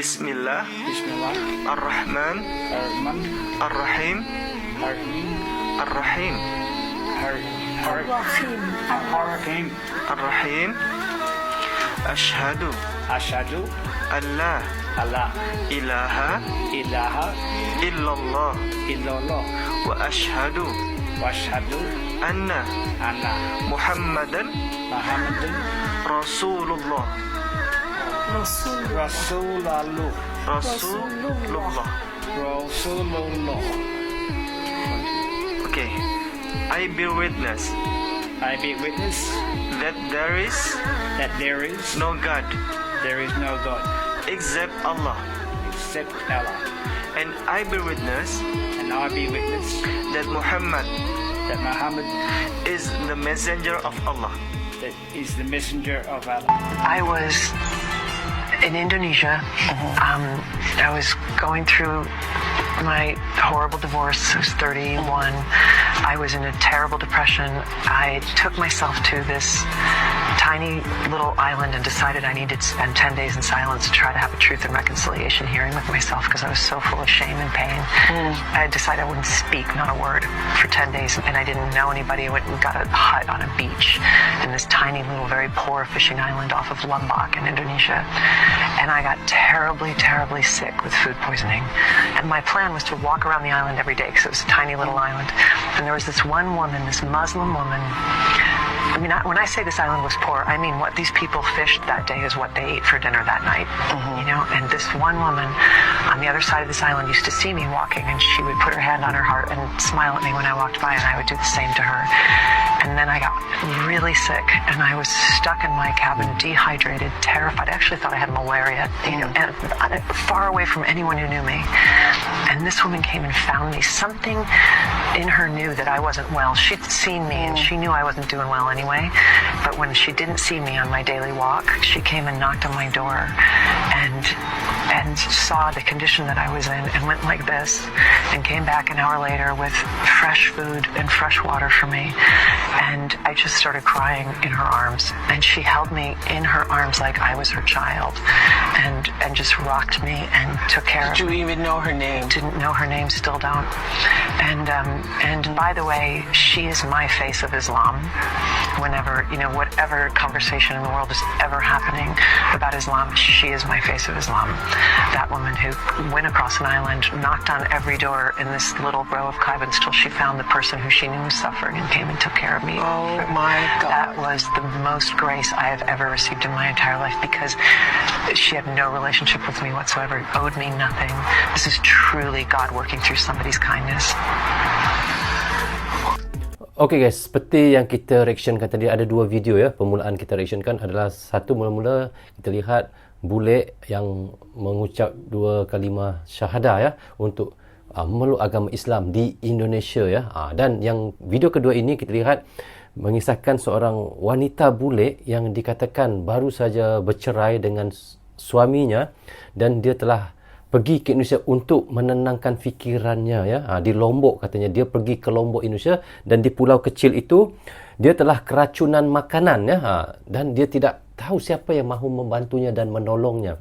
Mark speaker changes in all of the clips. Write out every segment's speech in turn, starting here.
Speaker 1: Bismillah.
Speaker 2: Bismillah.
Speaker 1: Ar-Rahman.
Speaker 2: Ar-Rahman.
Speaker 1: Ar-Rahim.
Speaker 2: Ar-Rahim.
Speaker 1: Ar-Rahim.
Speaker 2: Ar-Rahim.
Speaker 1: Ar-Rahim. Ashhadu
Speaker 2: Asyhadu
Speaker 1: an la
Speaker 2: alla
Speaker 1: ilaha
Speaker 2: ilaha
Speaker 1: illallah
Speaker 2: illallah
Speaker 1: wa ashhadu
Speaker 2: wa asyhadu
Speaker 1: anna
Speaker 2: anna
Speaker 1: Muhammadan
Speaker 2: Muhammadan
Speaker 1: Rasulullah.
Speaker 2: Rasulullah.
Speaker 1: Rasulullah.
Speaker 2: Rasulullah.
Speaker 1: Okay. I bear witness
Speaker 2: I bear witness
Speaker 1: that there is
Speaker 2: that there is
Speaker 1: no God
Speaker 2: no God
Speaker 1: except Allah,
Speaker 2: except Allah,
Speaker 1: and I bear witness
Speaker 2: and I bear witness
Speaker 1: that Muhammad
Speaker 2: that Muhammad
Speaker 1: is the messenger of Allah.
Speaker 2: that is the messenger of Allah.
Speaker 3: I was in Indonesia. I was going through my horrible divorce. I was 31. I was in a terrible depression. I took myself to this tiny little island and decided I needed to spend 10 days in silence to try to have a truth and reconciliation hearing with myself because I was so full of shame and pain. I decided I wouldn't speak, not a word, for 10 days, and I didn't know anybody. I went and got a hut on a beach in this tiny little, very poor fishing island off of Lombok in Indonesia. And I got terribly, terribly sick with food poisoning. And my plan was to walk around the island every day because it was a tiny little island. And there was this one woman, this Muslim woman. I mean, when I say this island was poor, I mean what these people fished that day is what they ate for dinner that night. You know, and this one woman on the other side of this island used to see me walking, and she would put her hand on her heart and smile at me when I walked by, and I would do the same to her. And then I got really sick, and I was stuck in my cabin, dehydrated, terrified. I actually thought I had malaria, you know, and far away from anyone who knew me. And this woman came and found me. Something in her knew that I wasn't well. She'd seen me, and she knew I wasn't doing well anyway. But when she didn't see me on my daily walk, she came and knocked on my door and saw the condition that I was in and went like this and came back an hour later with fresh food and fresh water for me. And I just started crying in her arms, and she held me in her arms like I was her child and just rocked me and took care of me.
Speaker 4: Did you even know her name?
Speaker 3: Didn't know her name, still don't. And by the way, she is my face of Islam. Whenever, you know, whatever conversation in the world is ever happening about Islam, she is my face of Islam. That woman who went across an island, knocked on every door in this little row of cabins till she found the person who she knew was suffering and came and took care of me.
Speaker 4: Oh my God.
Speaker 3: That was the most grace I have ever received in my entire life, because she had no relationship with me whatsoever, owed me nothing. This is truly God working through somebody's kindness.
Speaker 5: Okay guys, seperti yang kita reactionkan tadi, ada dua video ya. Permulaan kita reactionkan adalah satu, mula-mula kita lihat bule yang mengucap dua kalimah syahadah ya untuk memeluk agama Islam di Indonesia ya. Dan yang video kedua ini kita lihat mengisahkan seorang wanita bule yang dikatakan baru saja bercerai dengan suaminya dan dia telah pergi ke Indonesia untuk menenangkan fikirannya ya. Di Lombok katanya, dia pergi ke Lombok Indonesia, dan di pulau kecil itu dia telah keracunan makanan ya. Dan dia tidak tahu siapa yang mahu membantunya dan menolongnya.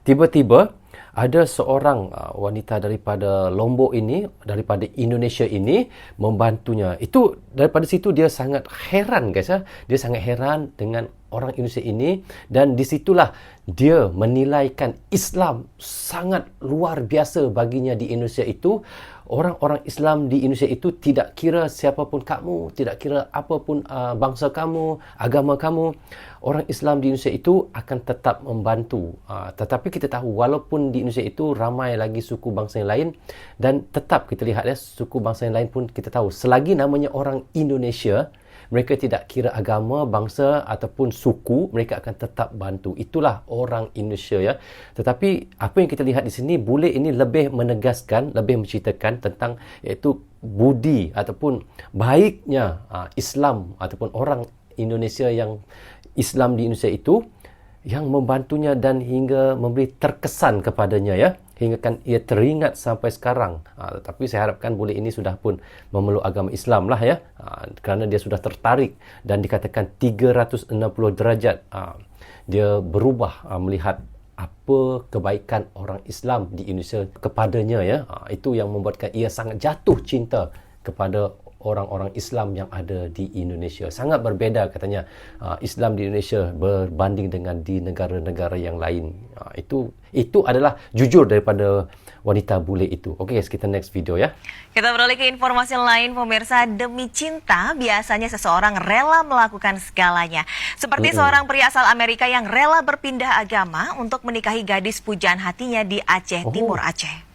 Speaker 5: Tiba-tiba ada seorang wanita daripada Lombok ini, daripada Indonesia ini, membantunya. Itu daripada situ dia sangat heran guys ya. Dia sangat heran dengan orang Indonesia ini, dan disitulah dia menilaikan Islam sangat luar biasa baginya di Indonesia itu. Orang-orang Islam di Indonesia itu tidak kira siapapun kamu, tidak kira apapun bangsa kamu, agama kamu, orang Islam di Indonesia itu akan tetap membantu. Tetapi kita tahu walaupun di Indonesia itu ramai lagi suku bangsa yang lain, dan tetap kita lihat ya, suku bangsa yang lain pun kita tahu selagi namanya orang Indonesia, mereka tidak kira agama, bangsa ataupun suku, mereka akan tetap bantu. Itulah orang Indonesia ya. Tetapi apa yang kita lihat di sini, bule ini lebih menegaskan, lebih menceritakan tentang iaitu budi ataupun baiknya Islam ataupun orang Indonesia yang Islam di Indonesia itu yang membantunya dan hingga memberi terkesan kepadanya ya. Hingga kan ia teringat sampai sekarang. Tetapi saya harapkan bule ini sudah pun memeluk agama Islam lah ya. Kerana dia sudah tertarik dan dikatakan 360 derajat dia berubah melihat apa kebaikan orang Islam di Indonesia kepadanya ya. Itu yang membuatkan ia sangat jatuh cinta kepada orang-orang Islam yang ada di Indonesia. Sangat berbeza katanya Islam di Indonesia berbanding dengan di negara-negara yang lain. Itu adalah jujur daripada wanita bule itu. Okey guys, kita next video ya.
Speaker 6: Kita beralih ke informasi lain, pemirsa. Demi cinta, biasanya seseorang rela melakukan segalanya. Seperti seorang pria asal Amerika yang rela berpindah agama untuk menikahi gadis pujaan hatinya di Aceh, Timur Aceh.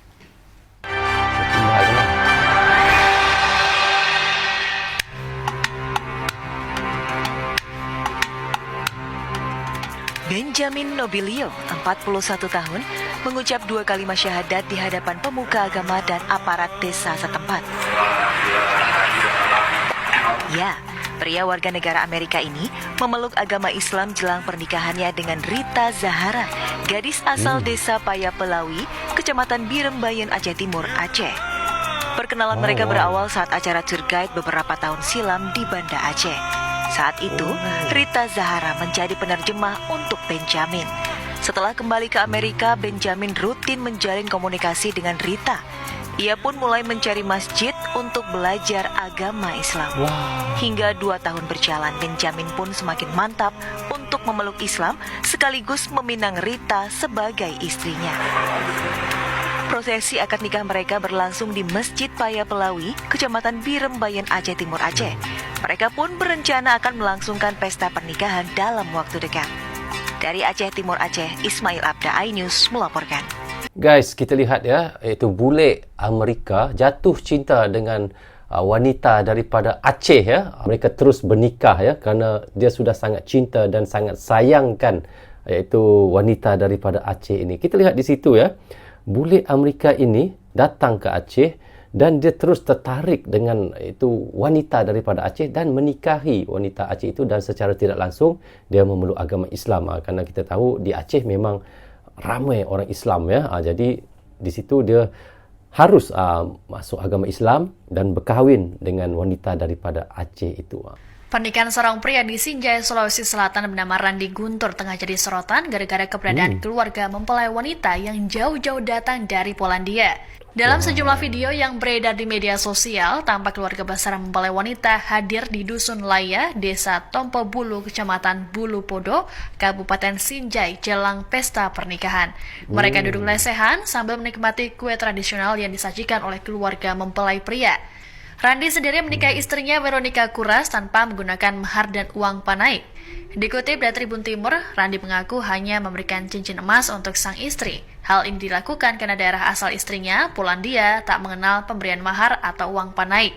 Speaker 6: Benjamin Nobilio, 41 tahun, mengucap 2 kalimat syahadat di hadapan pemuka agama dan aparat desa setempat. Ya, pria warga negara Amerika ini memeluk agama Islam jelang pernikahannya dengan Rita Zahara, gadis asal desa Payapelawi, Kecamatan Birembayan, Aceh Timur, Aceh. Perkenalan mereka berawal saat acara tour guide beberapa tahun silam di Banda Aceh. Saat itu, Rita Zahara menjadi penerjemah untuk Benjamin. Setelah kembali ke Amerika, Benjamin rutin menjalin komunikasi dengan Rita. Ia pun mulai mencari masjid untuk belajar agama Islam. Hingga 2 tahun berjalan, Benjamin pun semakin mantap untuk memeluk Islam sekaligus meminang Rita sebagai istrinya. Prosesi akad nikah mereka berlangsung di Masjid Payapelawi, Kecamatan Birembayan, Aceh Timur, Aceh. Mereka pun berencana akan melangsungkan pesta pernikahan dalam waktu dekat. Dari Aceh Timur Aceh, Ismail Abda, iNews melaporkan.
Speaker 5: Guys, kita lihat ya, iaitu bule Amerika jatuh cinta dengan wanita daripada Aceh ya. Mereka terus bernikah ya kerana dia sudah sangat cinta dan sangat sayangkan iaitu wanita daripada Aceh ini. Kita lihat di situ ya. Bule Amerika ini datang ke Aceh dan dia terus tertarik dengan itu wanita daripada Aceh dan menikahi wanita Aceh itu, dan secara tidak langsung dia memeluk agama Islam kerana kita tahu di Aceh memang ramai orang Islam ya. Jadi di situ dia harus masuk agama Islam dan berkahwin dengan wanita daripada Aceh itu.
Speaker 7: Pernikahan seorang pria di Sinjai, Sulawesi Selatan bernama Randi Guntur tengah jadi sorotan gara-gara keberadaan keluarga mempelai wanita yang jauh-jauh datang dari Polandia. Dalam sejumlah video yang beredar di media sosial, tampak keluarga besar mempelai wanita hadir di Dusun Laya, Desa Tompo Bulu, Kecamatan Bulu Podo, Kabupaten Sinjai, jelang pesta pernikahan. Mereka duduk lesehan sambil menikmati kue tradisional yang disajikan oleh keluarga mempelai pria. Randi sendiri menikahi istrinya Veronica Kuras tanpa menggunakan mahar dan uang panai. Dikutip dari Tribun Timur, Randi mengaku hanya memberikan cincin emas untuk sang istri. Hal ini dilakukan karena daerah asal istrinya, Polandia, tak mengenal pemberian mahar atau uang panai.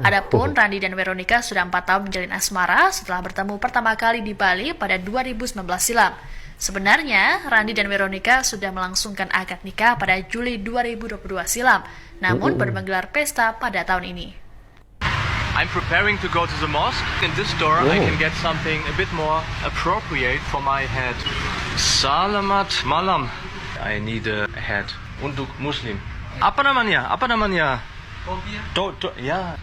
Speaker 7: Adapun Randi dan Veronica sudah 4 tahun menjalin asmara setelah bertemu pertama kali di Bali pada 2019 silam. Sebenarnya, Randi dan Veronica sudah melangsungkan akad nikah pada Juli 2022 silam, namun baru menggelar pesta pada tahun ini.
Speaker 8: I'm preparing to go to the mosque. In this store, I can get something a bit more appropriate for my head. Salamat malam. I need a hat untuk Muslim. Apa namanya? Apa namanya? Yeah.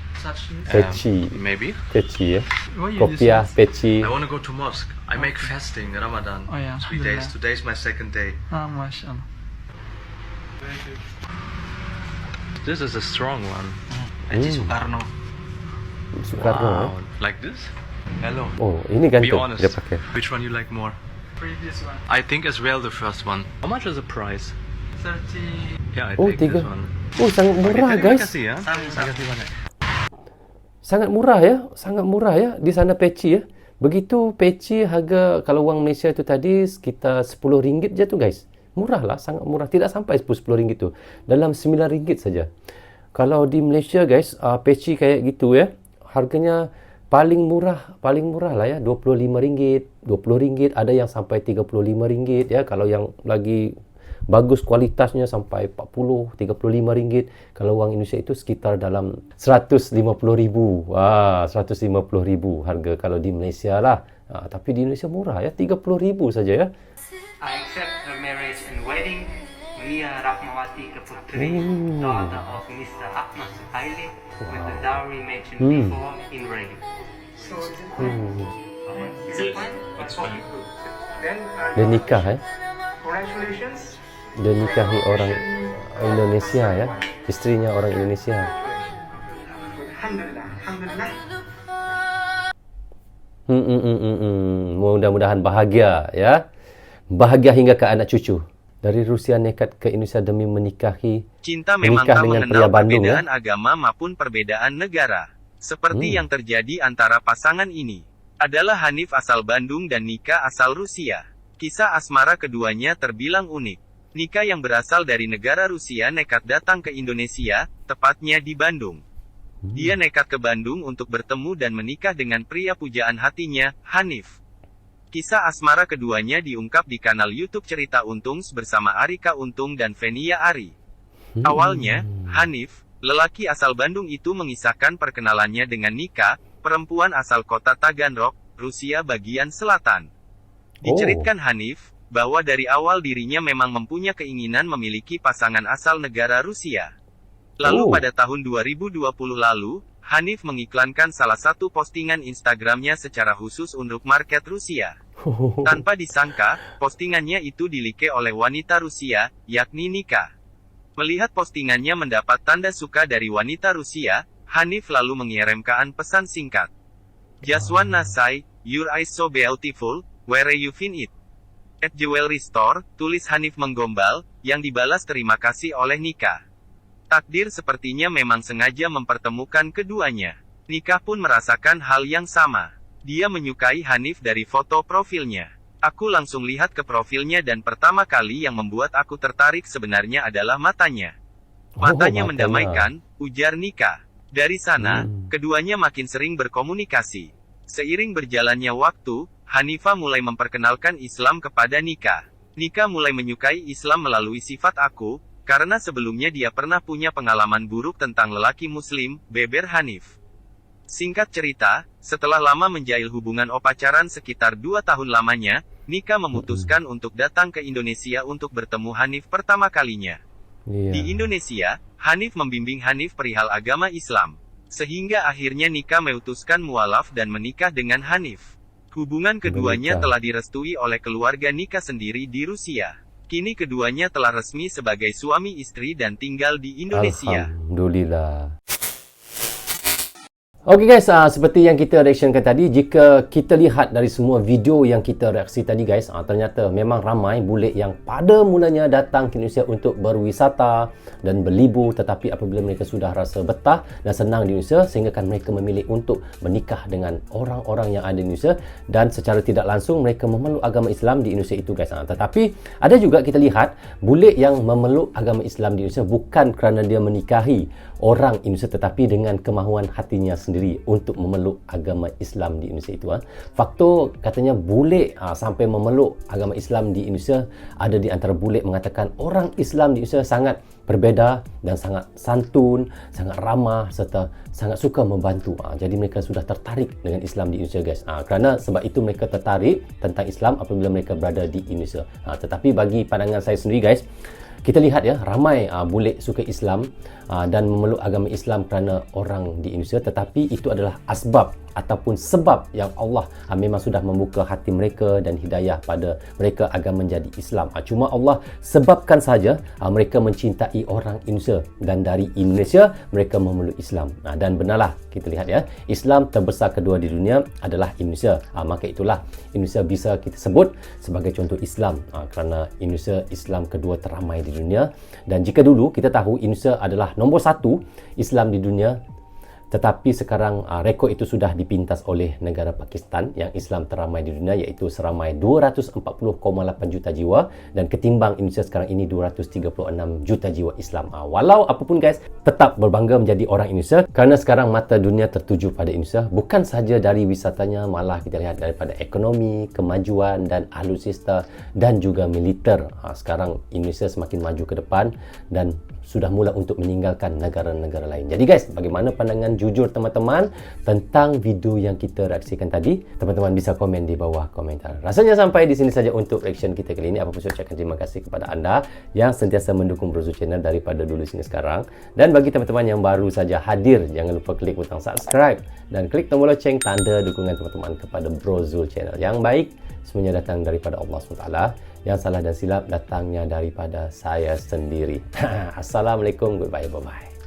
Speaker 5: Peci.
Speaker 8: Maybe.
Speaker 5: Peci ya. Kopiah, peci.
Speaker 8: I want to go to mosque. I make fasting Ramadan. 3 days. Today is my second day.
Speaker 9: Mashallah.
Speaker 8: This is a strong one.
Speaker 5: Soekarno.
Speaker 8: Wow. Like this? Hello.
Speaker 5: Oh, ini
Speaker 8: Be
Speaker 5: ganteng
Speaker 8: honest.
Speaker 5: dia pakai.
Speaker 8: Which one you like more?
Speaker 9: Previous one.
Speaker 8: I think as well the first one. How much is the price?
Speaker 9: 30.
Speaker 8: Yeah, I
Speaker 5: Oh,
Speaker 8: take
Speaker 5: 3.
Speaker 8: this one.
Speaker 5: Oh, sangat murah
Speaker 8: Terima
Speaker 5: guys.
Speaker 8: kasih ya. Terima kasih banyak.
Speaker 5: Sangat murah ya. Sangat murah ya di sana peci ya. Begitu peci harga kalau wang Malaysia tu tadi sekitar RM10 je tu guys. Murah lah, sangat murah. Tidak sampai RM10 tu. Dalam RM9 saja. Kalau di Malaysia guys, peci kayak gitu ya, harganya paling murah lah ya, RM25, RM20, ada yang sampai RM35 ya. Kalau yang lagi bagus kualitasnya sampai RM40, RM35. Kalau wang Indonesia itu sekitar dalam RM150,000. RM150,000 harga kalau di Malaysia lah. Tapi di Indonesia murah ya, RM30,000 saja ya.
Speaker 10: I accept her marriage and wedding Lia Rahmawati ke Putri, daughter of Mr. Ahmad Suhaili, with the dowry mentioned before in ring. So is it fine? It's fine.
Speaker 5: Dia nikah
Speaker 9: Congratulations.
Speaker 5: Dia nikahi orang Indonesia ya. Istrinya orang Indonesia.
Speaker 9: Alhamdulillah. Alhamdulillah.
Speaker 5: Mudah-mudahan bahagia ya. Bahagia hingga ke anak cucu. Dari Rusia nekat ke Indonesia demi
Speaker 11: Cinta memang tak
Speaker 5: dengan
Speaker 11: mengenal
Speaker 5: pria Bandung
Speaker 11: perbedaan
Speaker 5: ya.
Speaker 11: agama maupun perbedaan negara. Seperti yang terjadi antara pasangan ini. Adalah Hanif asal Bandung dan Nika asal Rusia. Kisah asmara keduanya terbilang unik. Nika yang berasal dari negara Rusia nekat datang ke Indonesia, tepatnya di Bandung. Dia nekat ke Bandung untuk bertemu dan menikah dengan pria pujaan hatinya, Hanif. Kisah asmara keduanya diungkap di kanal YouTube Cerita Untungs bersama Arika Untung dan Venia Ari. Awalnya, Hanif, lelaki asal Bandung itu mengisahkan perkenalannya dengan Nika, perempuan asal kota Taganrog, Rusia bagian selatan. Diceritakan Hanif, bahwa dari awal dirinya memang mempunyai keinginan memiliki pasangan asal negara Rusia. Lalu pada tahun 2020 lalu, Hanif mengiklankan salah satu postingan Instagramnya secara khusus untuk market Rusia. Tanpa disangka, postingannya itu dilike oleh wanita Rusia, yakni Nika. Melihat postingannya mendapat tanda suka dari wanita Rusia, Hanif lalu mengirimkan pesan singkat. Just wanna say, your eyes so beautiful, where you find it? At Jewelry Store, tulis Hanif menggombal, yang dibalas terima kasih oleh Nika. Takdir sepertinya memang sengaja mempertemukan keduanya. Nika pun merasakan hal yang sama. Dia menyukai Hanif dari foto profilnya. Aku langsung lihat ke profilnya dan pertama kali yang membuat aku tertarik sebenarnya adalah matanya. Matanya mendamaikan, ujar Nika. Dari sana, keduanya makin sering berkomunikasi. Seiring berjalannya waktu, Hanifah mulai memperkenalkan Islam kepada Nika. Nika mulai menyukai Islam melalui sifat aku, karena sebelumnya dia pernah punya pengalaman buruk tentang lelaki muslim, beber Hanif. Singkat cerita, setelah lama menjalin hubungan pacaran sekitar 2 tahun lamanya, Nika memutuskan untuk datang ke Indonesia untuk bertemu Hanif pertama kalinya. Di Indonesia, Hanif membimbing Hanif perihal agama Islam. Sehingga akhirnya Nika memutuskan mualaf dan menikah dengan Hanif. Hubungan keduanya telah direstui oleh keluarga Nika sendiri di Rusia. Kini keduanya telah resmi sebagai suami istri dan tinggal di Indonesia.
Speaker 5: Alhamdulillah. Okey guys, seperti yang kita reactionkan tadi, jika kita lihat dari semua video yang kita reaksi tadi guys, ternyata memang ramai bule yang pada mulanya datang ke Indonesia untuk berwisata dan berlibur, tetapi apabila mereka sudah rasa betah dan senang di Indonesia, sehingga kan mereka memilih untuk menikah dengan orang-orang yang ada di Indonesia dan secara tidak langsung mereka memeluk agama Islam di Indonesia itu guys. Tetapi ada juga kita lihat bule yang memeluk agama Islam di Indonesia bukan kerana dia menikahi orang Indonesia, tetapi dengan kemahuan hatinya sendiri untuk memeluk agama Islam di Indonesia itu. Faktor katanya bule sampai memeluk agama Islam di Indonesia, ada di antara bule mengatakan orang Islam di Indonesia sangat berbeza dan sangat santun, sangat ramah serta sangat suka membantu. Jadi mereka sudah tertarik dengan Islam di Indonesia guys. Kerana sebab itu mereka tertarik tentang Islam apabila mereka berada di Indonesia. Tetapi bagi pandangan saya sendiri guys, kita lihat ya, ramai bule suka Islam dan memeluk agama Islam kerana orang di Indonesia, tetapi itu adalah asbab ataupun sebab yang Allah memang sudah membuka hati mereka dan hidayah pada mereka agar menjadi Islam. Cuma Allah sebabkan saja mereka mencintai orang Indonesia dan dari Indonesia mereka memeluk Islam. Dan benarlah kita lihat ya, Islam terbesar kedua di dunia adalah Indonesia. Maka itulah Indonesia bisa kita sebut sebagai contoh Islam kerana Indonesia Islam kedua teramai di dunia. Dan jika dulu kita tahu Indonesia adalah nombor 1 Islam di dunia, tetapi sekarang rekod itu sudah dipintas oleh negara Pakistan yang Islam teramai di dunia, iaitu seramai 240,8 juta jiwa, dan ketimbang Indonesia sekarang ini 236 juta jiwa Islam. Walau apapun guys, tetap berbangga menjadi orang Indonesia kerana sekarang mata dunia tertuju pada Indonesia, bukan saja dari wisatanya, malah kita lihat daripada ekonomi, kemajuan dan alutsista dan juga militer. Sekarang Indonesia semakin maju ke depan dan sudah mula untuk meninggalkan negara-negara lain. Jadi guys, bagaimana pandangan jujur teman-teman tentang video yang kita reaksikan tadi? Teman-teman bisa komen di bawah komentar. Rasanya sampai di sini saja untuk reaction kita kali ini. Apa pun saya ucapkan terima kasih kepada anda yang sentiasa mendukung Brozul Channel daripada dulu sini sekarang. Dan bagi teman-teman yang baru saja hadir, jangan lupa klik butang subscribe dan klik tombol loceng tanda dukungan teman-teman kepada Brozul Channel. Yang baik semuanya datang daripada Allah SWT. Yang salah dan silap datangnya daripada saya sendiri. Assalamualaikum, goodbye, bye-bye.